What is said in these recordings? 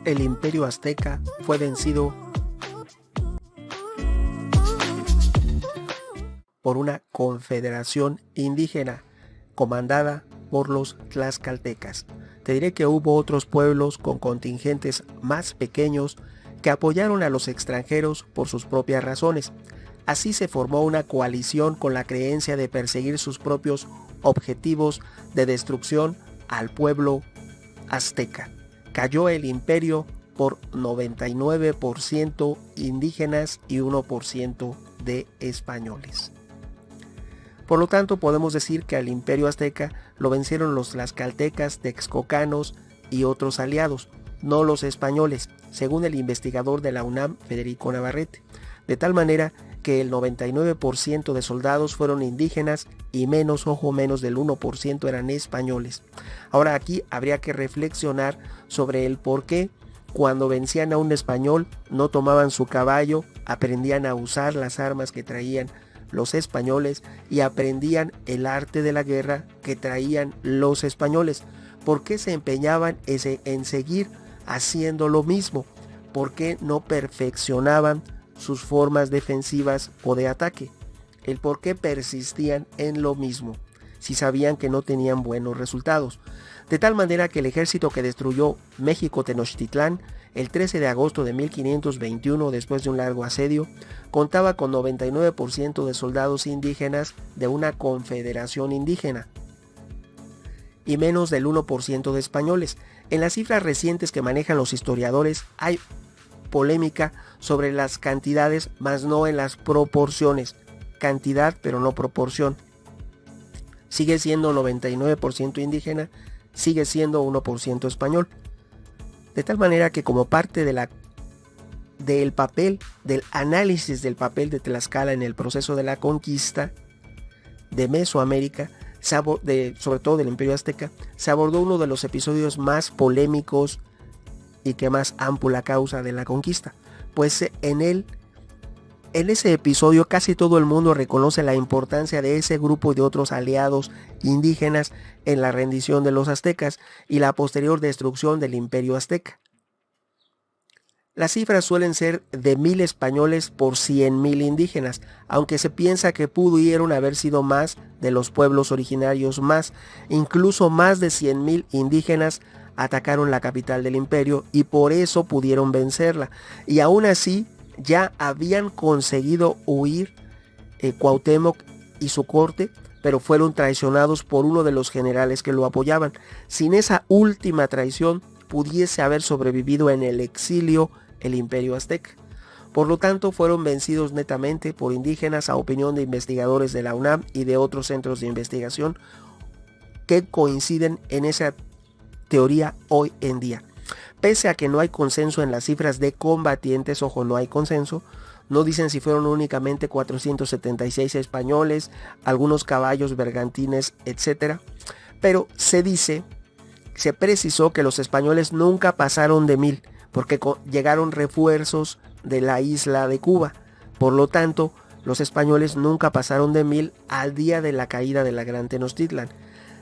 El imperio azteca fue vencido por una confederación indígena comandada por los tlaxcaltecas. Te diré que hubo otros pueblos con contingentes más pequeños que apoyaron a los extranjeros por sus propias razones. Así se formó una coalición con la creencia de perseguir sus propios objetivos de destrucción al pueblo azteca. Cayó el imperio por 99% indígenas y 1% de españoles. Por lo tanto, podemos decir que al imperio azteca lo vencieron los tlaxcaltecas, texcocanos y otros aliados, no los españoles, según el investigador de la UNAM, Federico Navarrete, de tal manera que el 99% de soldados fueron indígenas y menos del 1% eran españoles. Ahora aquí habría que reflexionar sobre el por qué cuando vencían a un español no tomaban su caballo, aprendían a usar las armas que traían los españoles y aprendían el arte de la guerra que traían los españoles. ¿Por qué se empeñaban en seguir haciendo lo mismo? ¿Por qué no perfeccionaban sus formas defensivas o de ataque? El por qué persistían en lo mismo si sabían que no tenían buenos resultados. De tal manera que el ejército que destruyó México Tenochtitlán el 13 de agosto de 1521, después de un largo asedio, contaba con 99% de soldados indígenas de una confederación indígena y menos del 1% de españoles. En las cifras recientes que manejan los historiadores hay polémica sobre las cantidades, mas no en las proporciones. Cantidad, pero no proporción. Sigue siendo 99% indígena, sigue siendo 1% español. De tal manera que como parte del análisis del papel de Tlaxcala en el proceso de la conquista de Mesoamérica, sobre todo del Imperio Azteca, se abordó uno de los episodios más polémicos y que más amplia causa de la conquista. Pues en ese episodio casi todo el mundo reconoce la importancia de ese grupo y de otros aliados indígenas en la rendición de los aztecas y la posterior destrucción del imperio azteca. Las cifras suelen ser de 1,000 españoles por 100,000 indígenas, aunque se piensa que pudieron haber sido más de los pueblos originarios incluso más de 100,000 indígenas atacaron la capital del imperio y por eso pudieron vencerla. Y aún así, ya habían conseguido huir Cuauhtémoc y su corte, pero fueron traicionados por uno de los generales que lo apoyaban. Sin esa última traición, pudiese haber sobrevivido en el exilio el imperio azteca. Por lo tanto, fueron vencidos netamente por indígenas, a opinión de investigadores de la UNAM y de otros centros de investigación que coinciden en esa teoría hoy en día. Pese a que no hay consenso en las cifras de combatientes, ojo, no hay consenso, no dicen si fueron únicamente 476 españoles, algunos caballos, bergantines, etc. Pero se precisó que los españoles nunca pasaron de 1,000, porque llegaron refuerzos de la isla de Cuba. Por lo tanto, los españoles nunca pasaron de 1,000 al día de la caída de la Gran Tenochtitlan,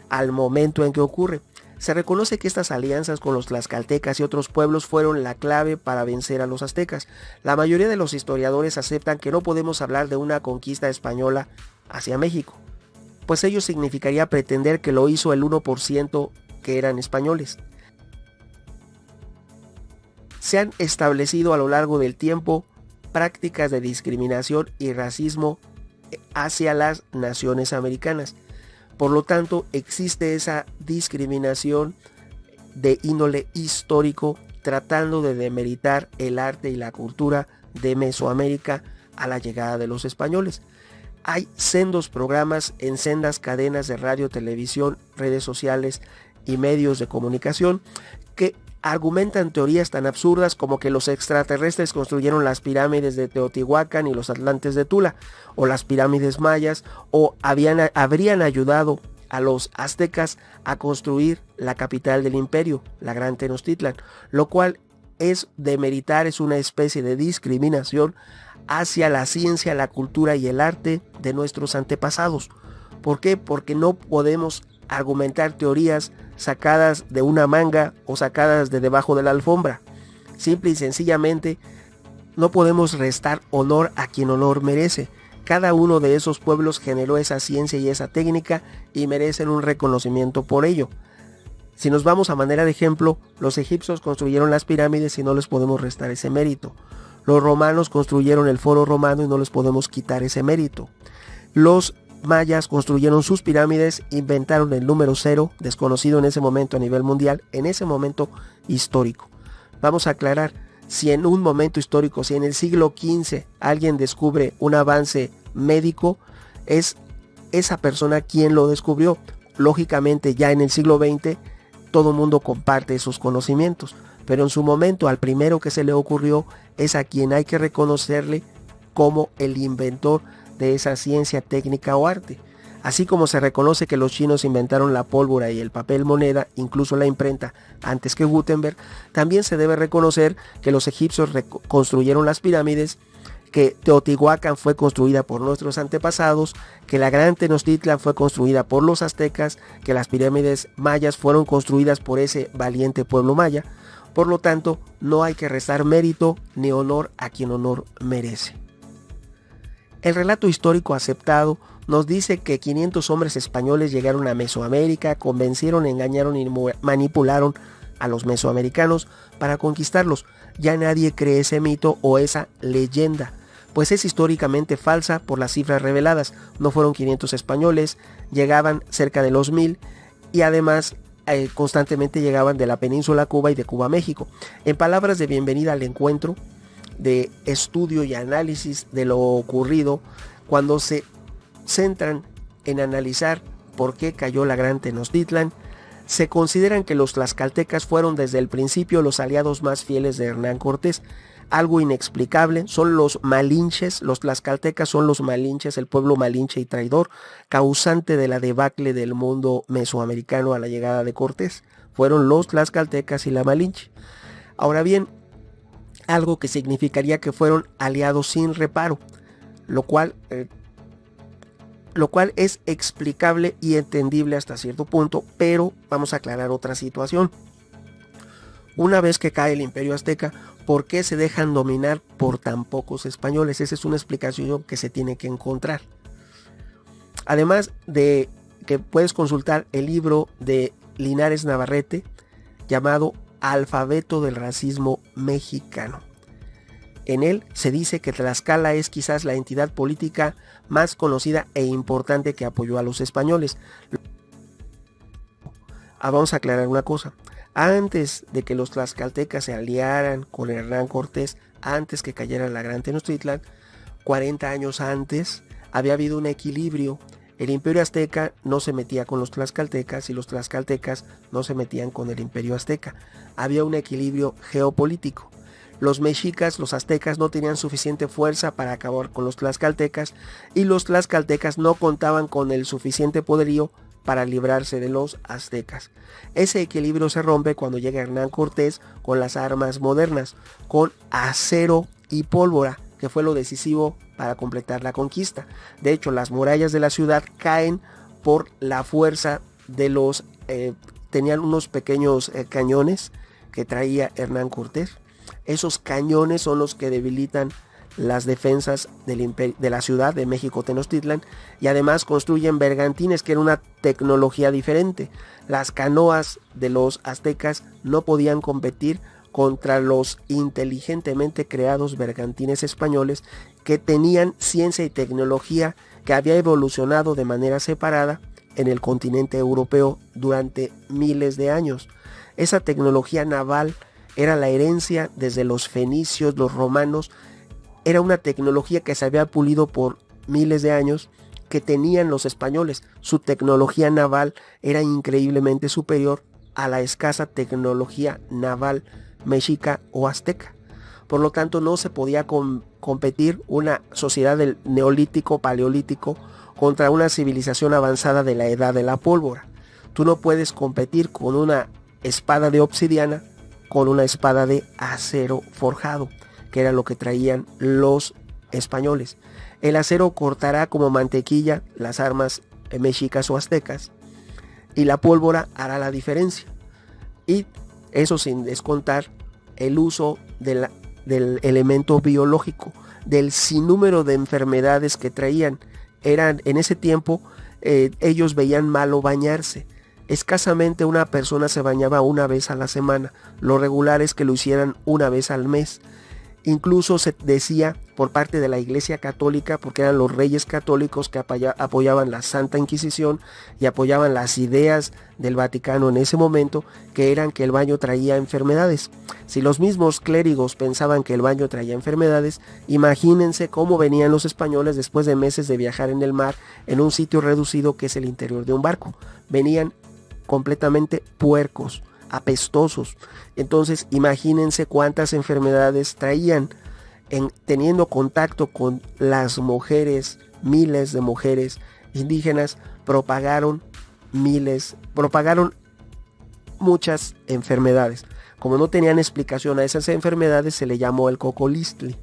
al momento en que ocurre. Se reconoce que estas alianzas con los tlaxcaltecas y otros pueblos fueron la clave para vencer a los aztecas. La mayoría de los historiadores aceptan que no podemos hablar de una conquista española hacia México, pues ello significaría pretender que lo hizo el 1% que eran españoles. Se han establecido a lo largo del tiempo prácticas de discriminación y racismo hacia las naciones americanas. Por lo tanto, existe esa discriminación de índole histórico tratando de demeritar el arte y la cultura de Mesoamérica a la llegada de los españoles. Hay sendos programas en sendas cadenas de radio, televisión, redes sociales y medios de comunicación que argumentan teorías tan absurdas como que los extraterrestres construyeron las pirámides de Teotihuacán y los atlantes de Tula, o las pirámides mayas, o habrían ayudado a los aztecas a construir la capital del imperio, la Gran Tenochtitlan, lo cual es demeritar, es una especie de discriminación hacia la ciencia, la cultura y el arte de nuestros antepasados. ¿Por qué? Porque no podemos argumentar teorías sacadas de una manga o sacadas de debajo de la alfombra. Simple y sencillamente no podemos restar honor a quien honor merece. Cada uno de esos pueblos generó esa ciencia y esa técnica y merecen un reconocimiento por ello. Si nos vamos a manera de ejemplo, los egipcios construyeron las pirámides y no les podemos restar ese mérito. Los romanos construyeron el Foro Romano y no les podemos quitar ese mérito. Los mayas construyeron sus pirámides, inventaron el número 0, desconocido en ese momento a nivel mundial, en ese momento histórico. Vamos a aclarar, si en un momento histórico, si en el siglo XV alguien descubre un avance médico, es esa persona quien lo descubrió. Lógicamente ya en el siglo XX todo el mundo comparte esos conocimientos, pero en su momento al primero que se le ocurrió es a quien hay que reconocerle como el inventor de esa ciencia, técnica o arte. Así como se reconoce que los chinos inventaron la pólvora y el papel moneda, incluso la imprenta, antes que Gutenberg, también se debe reconocer que los egipcios construyeron las pirámides, que Teotihuacán fue construida por nuestros antepasados, que la Gran Tenochtitlan fue construida por los aztecas, que las pirámides mayas fueron construidas por ese valiente pueblo maya. Por lo tanto, no hay que restar mérito ni honor a quien honor merece. El relato histórico aceptado nos dice que 500 hombres españoles llegaron a Mesoamérica, convencieron, engañaron y manipularon a los mesoamericanos para conquistarlos. Ya nadie cree ese mito o esa leyenda, pues es históricamente falsa por las cifras reveladas. No fueron 500 españoles, llegaban cerca de los 1000 y además constantemente llegaban de la península Cuba y de Cuba a México. En palabras de bienvenida al encuentro, de estudio y análisis de lo ocurrido, cuando se centran en analizar por qué cayó la Gran Tenochtitlan, se consideran que los tlaxcaltecas fueron desde el principio los aliados más fieles de Hernán Cortés. Algo inexplicable, son los malinches, los tlaxcaltecas son los malinches, el pueblo malinche y traidor, causante de la debacle del mundo mesoamericano a la llegada de Cortés. Fueron los tlaxcaltecas y la malinche. Ahora bien, algo que significaría que fueron aliados sin reparo, lo cual es explicable y entendible hasta cierto punto, pero vamos a aclarar otra situación. Una vez que cae el Imperio Azteca, ¿por qué se dejan dominar por tan pocos españoles? Esa es una explicación que se tiene que encontrar. Además de que puedes consultar el libro de Linares Navarrete llamado Alfabeto del Racismo Mexicano. En él se dice que Tlaxcala es quizás la entidad política más conocida e importante que apoyó a los españoles. Vamos a aclarar una cosa. Antes de que los tlaxcaltecas se aliaran con Hernán Cortés, antes que cayera la Gran Tenochtitlan, 40 años antes, había habido un equilibrio. El Imperio Azteca no se metía con los tlaxcaltecas y los tlaxcaltecas no se metían con el Imperio Azteca. Había un equilibrio geopolítico. Los mexicas, los aztecas no tenían suficiente fuerza para acabar con los tlaxcaltecas y los tlaxcaltecas no contaban con el suficiente poderío para librarse de los aztecas. Ese equilibrio se rompe cuando llega Hernán Cortés con las armas modernas, con acero y pólvora, que fue lo decisivo para completar la conquista. De hecho, las murallas de la ciudad caen por la fuerza de los... tenían unos pequeños cañones que traía Hernán Cortés. Esos cañones son los que debilitan las defensas de la ciudad de México Tenochtitlan y además construyen bergantines, que era una tecnología diferente. Las canoas de los aztecas no podían competir contra los inteligentemente creados bergantines españoles, que tenían ciencia y tecnología que había evolucionado de manera separada en el continente europeo durante miles de años. Esa tecnología naval era la herencia desde los fenicios, los romanos. Era una tecnología que se había pulido por miles de años, que tenían los españoles. Su tecnología naval era increíblemente superior a la escasa tecnología naval mexica o azteca. Por lo tanto, no se podía competir una sociedad del neolítico, paleolítico, contra una civilización avanzada de la edad de la pólvora. Tú no puedes competir con una espada de obsidiana con una espada de acero forjado, que era lo que traían los españoles. El acero cortará como mantequilla las armas mexicas o aztecas y la pólvora hará la diferencia. Y eso sin descontar el uso del elemento biológico, del sinnúmero de enfermedades que traían. En ese tiempo ellos veían malo bañarse. Escasamente una persona se bañaba una vez a la semana. Lo regular es que lo hicieran una vez al mes. Incluso se decía por parte de la Iglesia Católica, porque eran los reyes católicos que apoyaban la Santa Inquisición y apoyaban las ideas del Vaticano en ese momento, que eran que el baño traía enfermedades. Si los mismos clérigos pensaban que el baño traía enfermedades, imagínense cómo venían los españoles después de meses de viajar en el mar en un sitio reducido que es el interior de un barco. Venían completamente puercos, apestosos. Entonces imagínense cuántas enfermedades traían teniendo contacto con las mujeres. Miles de mujeres indígenas propagaron muchas enfermedades. Como no tenían explicación a esas enfermedades, se le llamó el cocolistli.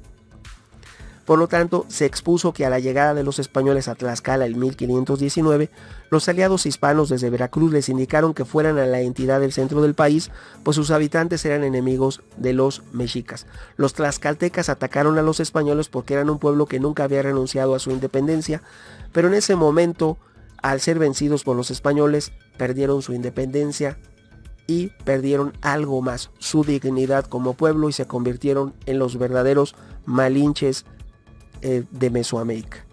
Por lo tanto, se expuso que a la llegada de los españoles a Tlaxcala en 1519, los aliados hispanos desde Veracruz les indicaron que fueran a la entidad del centro del país, pues sus habitantes eran enemigos de los mexicas. Los tlaxcaltecas atacaron a los españoles porque eran un pueblo que nunca había renunciado a su independencia, pero en ese momento, al ser vencidos por los españoles, perdieron su independencia y perdieron algo más, su dignidad como pueblo, y se convirtieron en los verdaderos malinches de Mesoamérica.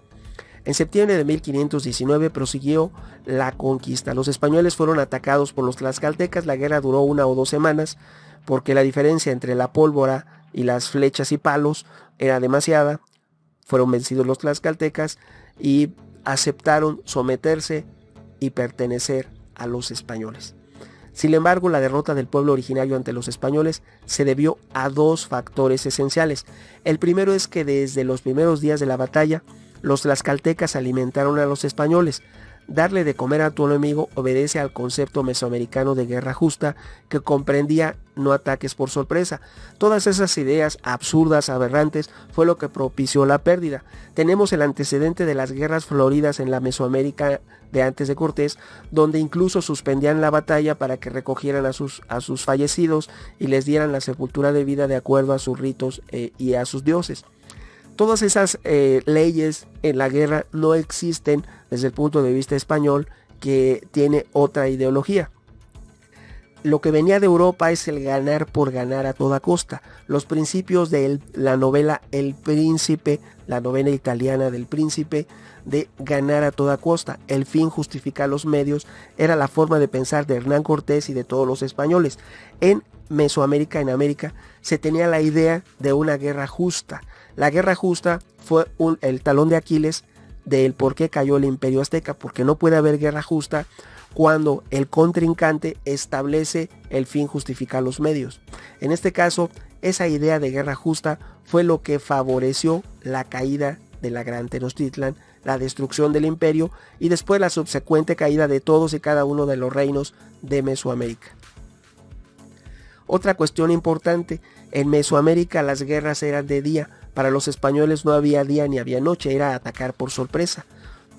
En septiembre de 1519 prosiguió la conquista. Los españoles fueron atacados por los tlaxcaltecas. La guerra duró 1 o 2 semanas porque la diferencia entre la pólvora y las flechas y palos era demasiada. Fueron vencidos los tlaxcaltecas y aceptaron someterse y pertenecer a los españoles. Sin embargo, la derrota del pueblo originario ante los españoles se debió a 2 factores esenciales. El primero es que desde los primeros días de la batalla, los tlaxcaltecas alimentaron a los españoles. Darle de comer a tu enemigo obedece al concepto mesoamericano de guerra justa, que comprendía no ataques por sorpresa. Todas esas ideas absurdas, aberrantes, fue lo que propició la pérdida. Tenemos el antecedente de las guerras floridas en la Mesoamérica de antes de Cortés, donde incluso suspendían la batalla para que recogieran a sus fallecidos y les dieran la sepultura de vida de acuerdo a sus ritos y a sus dioses. Todas esas leyes en la guerra no existen desde el punto de vista español, que tiene otra ideología. Lo que venía de Europa es el ganar por ganar a toda costa. Los principios de la novela El Príncipe, la novela italiana del Príncipe, de ganar a toda costa. El fin justifica los medios, era la forma de pensar de Hernán Cortés y de todos los españoles. En Mesoamérica, en América, se tenía la idea de una guerra justa. La guerra justa fue el talón de Aquiles del por qué cayó el Imperio Azteca, porque no puede haber guerra justa cuando el contrincante establece el fin justifica los medios. En este caso, esa idea de guerra justa fue lo que favoreció la caída de la Gran Tenochtitlan, la destrucción del imperio y después la subsecuente caída de todos y cada uno de los reinos de Mesoamérica. Otra cuestión importante, en Mesoamérica las guerras eran de día. Para los españoles no había día ni había noche, era atacar por sorpresa.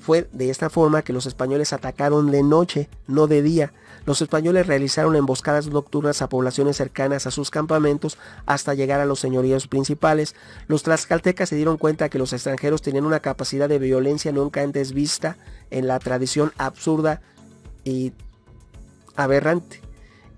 Fue de esta forma que los españoles atacaron de noche, no de día. Los españoles realizaron emboscadas nocturnas a poblaciones cercanas a sus campamentos hasta llegar a los señoríos principales. Los tlaxcaltecas se dieron cuenta que los extranjeros tenían una capacidad de violencia nunca antes vista en la tradición absurda y aberrante,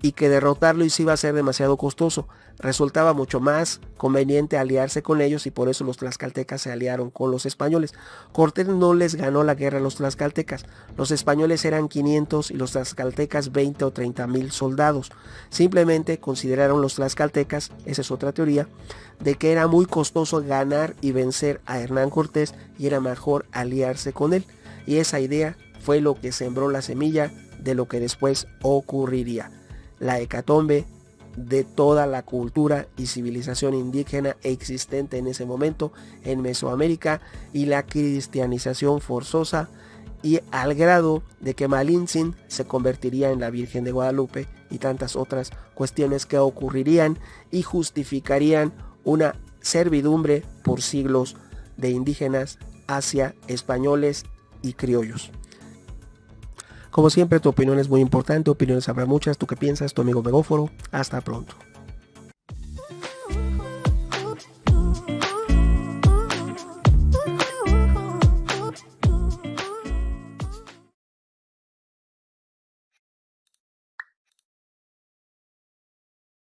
y que derrotarlos iba a ser demasiado costoso. Resultaba mucho más conveniente aliarse con ellos y por eso los tlaxcaltecas se aliaron con los españoles. Cortés no les ganó la guerra a los tlaxcaltecas. Los españoles eran 500 y los tlaxcaltecas 20 o 30,000 soldados. Simplemente consideraron los tlaxcaltecas, esa es otra teoría, de que era muy costoso ganar y vencer a Hernán Cortés y era mejor aliarse con él. Y esa idea fue lo que sembró la semilla de lo que después ocurriría. La hecatombe de toda la cultura y civilización indígena existente en ese momento en Mesoamérica y la cristianización forzosa, y al grado de que Malintzin se convertiría en la Virgen de Guadalupe y tantas otras cuestiones que ocurrirían y justificarían una servidumbre por siglos de indígenas hacia españoles y criollos. Como siempre, tu opinión es muy importante, opiniones habrá muchas. ¿Tú qué piensas? Tu amigo Megóforo. Hasta pronto.